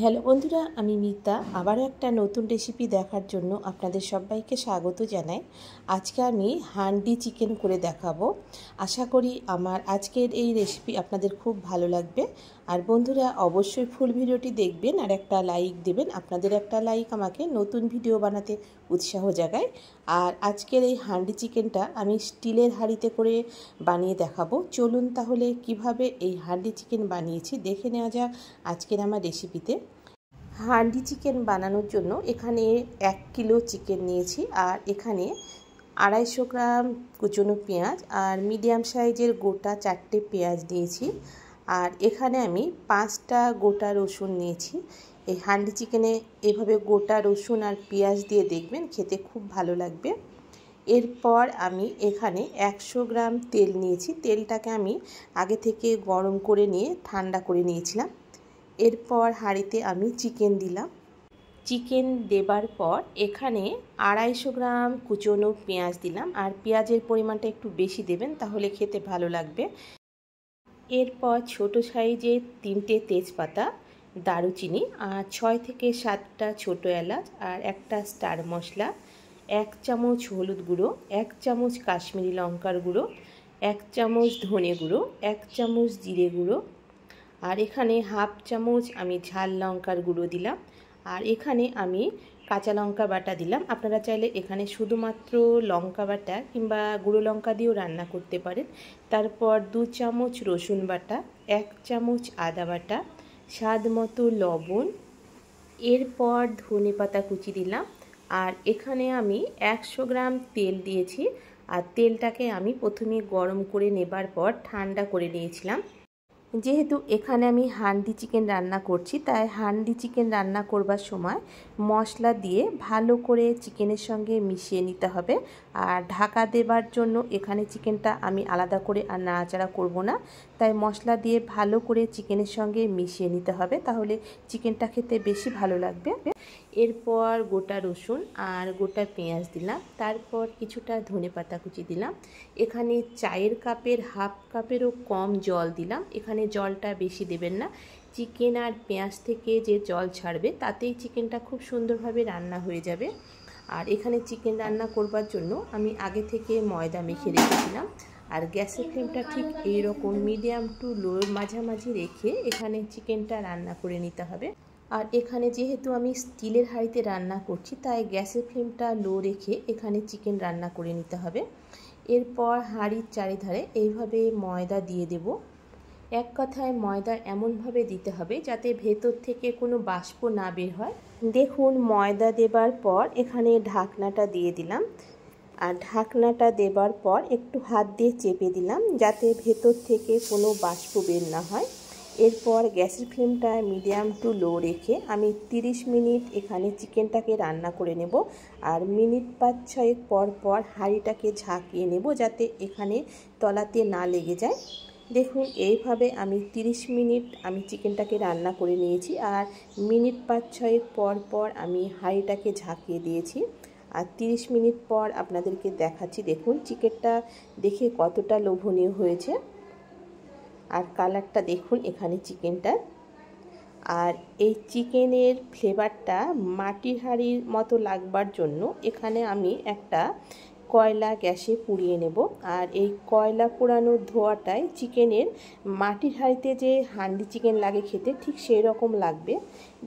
Hello বন্ধুরা, আমি মিতা আবারও একটা নতুন রেসিপি দেখার জন্য আপনাদের সবাইকে স্বাগত জানাই। আজকে আমি হান্ডি চিকেন করে দেখাবো। আশা করি আমার আজকের এই রেসিপি আপনাদের খুব ভালো লাগবে। আর বন্ধুরা অবশ্যই ফুল ভিডিওটি দেখবেন আর একটা লাইক দেবেন। আপনাদের একটা লাইক আমাকে নতুন ভিডিও বানাতে উৎসাহ জাগায়। আর আজকের এই হান্ডি চিকেনটা আমি স্টিলের হাঁড়িতে করে বানিয়ে দেখাবো। চলুন তাহলে কিভাবে এই হান্ডি চিকেন বানিয়েছি দেখে নেওয়া যাক আজকের আমার রেসিপিতে। হান্ডি চিকেন বানানোর জন্য এখানে 1 কিলো চিকেন নিয়েছি আর এখানে 250 গ্রাম কুচনো পেঁয়াজ আর মিডিয়াম সাইজের গোটা 4টে পেঁয়াজ নিয়েছি। আর এখানে আমি 5টা গোটা রসুন নিয়েছি। এই হান্ডি চিকেনে এভাবে গোটা রসুন আর পেঁয়াজ দিয়ে দেখবেন, খেতে খুব ভালো লাগবে। এরপর আমি এখানে 100 গ্রাম তেল নিয়েছি। তেলটাকে আমি আগে থেকে গরম করে নিয়ে ঠান্ডা করে নিয়েছিলাম। এরপর হাঁড়িতে আমি চিকেন দিলাম। চিকেন দেবার পর এখানে 250 গ্রাম কুচনো পেঁয়াজ দিলাম। আর পেঁয়াজের পরিমাণটা একটু বেশি দেবেন, তাহলে খেতে ভালো লাগবে। এরপর ছোট সাইজের 3টে তেজপাতা, দারুচিনি আর 6 থেকে 7টা ছোটো এলাচ আর একটা স্টার মশলা, 1 চামচ হলুদ গুঁড়ো, 1 চামচ কাশ্মীরি লঙ্কার গুঁড়ো, 1 চামচ ধনে গুঁড়ো, 1 চামচ জিরে গুঁড়ো, আর এখানে হাফ চামচ আমি ঝাল লঙ্কার গুঁড়ো দিলাম। আর এখানে আমি কাঁচা লঙ্কা বাটা দিলাম। আপনারা চাইলে এখানে শুধুমাত্র লঙ্কা বাটা কিংবা গুঁড়ো লঙ্কা দিয়েও রান্না করতে পারেন। তারপর 2 চামচ রসুন বাটা, 1 চামচ আদা বাটা, স্বাদ মতো লবণ, এরপর ধনে পাতা কুচি দিলাম। আর এখানে আমি 100 গ্রাম তেল দিয়েছি। আর তেলটাকে আমি প্রথমে গরম করে নেবার পর ঠান্ডা করে নিয়েছিলাম। যেহেতু এখানে আমি হান্ডি চিকেন রান্না করছি, তাই হান্ডি চিকেন রান্না করবার সময় মশলা দিয়ে ভালো করে চিকেনের সঙ্গে মিশিয়ে নিতে হবে। আর ঢাকা দেবার জন্য এখানে চিকেনটা আমি আলাদা করে আর নাড়াচাড়া করব না, তাই মশলা দিয়ে ভালো করে চিকেনের সঙ্গে মিশিয়ে নিতে হবে, তাহলে চিকেনটা খেতে বেশি ভালো লাগবে। এরপর গোটা রসুন আর গোটা পেঁয়াজ দিলাম। তারপর কিছুটা ধনে পাতা কুচি দিলাম। এখানে চায়ের কাপের হাফ কাপেরও কম জল দিলাম। এখানে জলটা বেশি দেবেন না। চিকেন আর পেঁয়াজ থেকে যে জল ছাড়বে তাতেই চিকেনটা খুব সুন্দরভাবে রান্না হয়ে যাবে। আর এখানে চিকেন রান্না করবার জন্য আমি আগে থেকে ময়দা মেখে রেখেছিলাম। আর গ্যাসের ফ্লেমটা ঠিক এই রকম মিডিয়াম টু লোর মাঝামাঝি রেখে এখানে চিকেনটা রান্না করে নিতে হবে। আর এখানে যেহেতু আমি স্টিলের হাঁড়িতে রান্না করছি, তাই গ্যাসের ফ্লেমটা লো রেখে এখানে চিকেন রান্না করে নিতে হবে। এরপর হাঁড়ির চারিধারে এইভাবে ময়দা দিয়ে দেব। এক কথায় ময়দা এমনভাবে দিতে হবে যাতে ভেতর থেকে কোনো বাষ্প না বের হয়। দেখুন, ময়দা দেবার পর এখানে ঢাকনাটা দিয়ে দিলাম। আর ঢাকনাটা দেবার পর একটু হাত দিয়ে চেপে দিলাম যাতে ভেতর থেকে কোনো বাষ্প বের না হয়। এরপর গ্যাসের ফ্লেমটা মিডিয়াম টু লো রেখে আমি 30 মিনিট এখানে চিকেনটাকে রান্না করে নেব। আর মিনিট 5-6 পর পর হাঁড়িটাকে ঝাঁকিয়ে নেব যাতে এখানে তলাতে না লেগে যায়। দেখুন, এইভাবে আমি 30 মিনিট আমি চিকেনটাকে রান্না করে নিয়েছি। আর মিনিট 5-6 পর পর আমি হাঁড়িটাকে ঝাঁকিয়ে দিয়েছি। আর 30 মিনিট পর আপনাদেরকে দেখাচ্ছি। দেখুন চিকেনটা দেখে কতটা লোভনীয় হয়েছে। আর কালারটা দেখুন এখানে চিকেনটার। আর এই চিকেনের ফ্লেভারটা মাটির হাঁড়ির মতো লাগবার জন্য এখানে আমি একটা কয়লা গ্যাসে পুড়িয়ে নেব। আর এই কয়লা পোড়ানোর ধোঁয়াটাই চিকেনের মাটির হাঁড়িতে যে হান্ডি চিকেন লাগে খেতে, ঠিক সেই রকম লাগবে।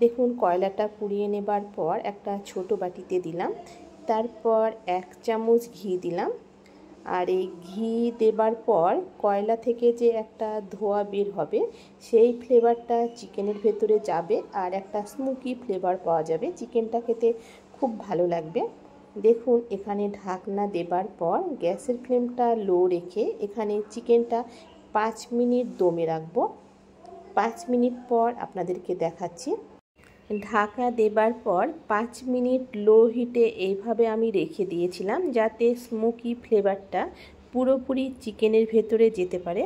দেখুন, কয়লাটা পুড়িয়ে নেবার পর একটা ছোট বাটিতে দিলাম। তারপর 1 চামচ ঘি দিলাম। আর এই ঘি দেবার পর কয়লা থেকে যে একটা ধোঁয়া বের হবে, সেই ফ্লেভারটা চিকেনের ভেতরে যাবে আর একটা স্মোকি ফ্লেভার পাওয়া যাবে। চিকেনটা খেতে খুব ভালো লাগবে। দেখুন, এখানে ঢাকনা দেবার পর গ্যাসের ফ্লেমটা লো রেখে এখানে চিকেনটা 5 মিনিট দমে রাখবো। 5 মিনিট পর আপনাদেরকে দেখাচ্ছি। ঢাকা দেবার পর 5 মিনিট লো হিটে এইভাবে আমি রেখে দিয়েছিলাম যাতে স্মোকি ফ্লেভারটা পুরোপুরি চিকেনের ভেতরে যেতে পারে।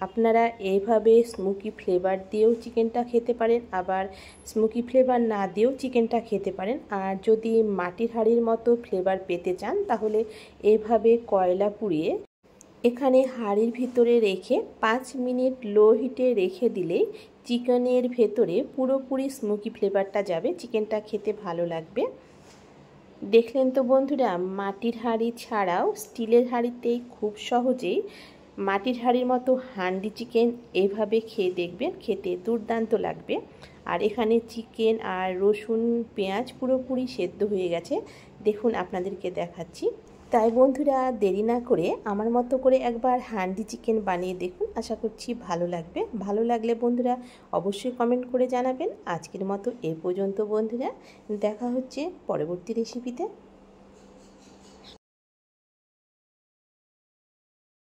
আপনারা এইভাবে স্মোকি ফ্লেভার দিয়েও চিকেনটা খেতে পারেন, আবার স্মোকি ফ্লেভার না দিয়েও চিকেনটা খেতে পারেন। আর যদি মাটির হাঁড়ির মতো ফ্লেভার পেতে চান তাহলে এইভাবে কয়লা পুড়িয়ে এখানে হাঁড়ির ভিতরে রেখে 5 মিনিট লো হিটে রেখে দিলেই চিকেনের ভেতরে পুরোপুরি স্মোকি ফ্লেভারটা যাবে, চিকেনটা খেতে ভালো লাগবে। দেখলেন তো বন্ধুরা, মাটির হাঁড়ি ছাড়াও স্টিলের হাঁড়িতেই খুব সহজেই মাটির হাঁড়ির মতো হান্ডি চিকেন এইভাবে খেয়ে দেখবেন, খেতে দুর্দান্ত লাগবে। আর এখানে চিকেন আর রসুন পেঁয়াজ পুরোপুরি সেদ্ধ হয়ে গেছে, দেখুন আপনাদেরকে দেখাচ্ছি। তাই বন্ধুরা দেরি না করে আমার মতো করে একবার হান্ডি চিকেন বানিয়ে দেখুন, আশা করছি ভালো লাগবে। ভালো লাগলে বন্ধুরা অবশ্যই কমেন্ট করে জানাবেন। আজকের মতো এ পর্যন্ত বন্ধুরা, দেখা হচ্ছে পরবর্তী রেসিপিতে।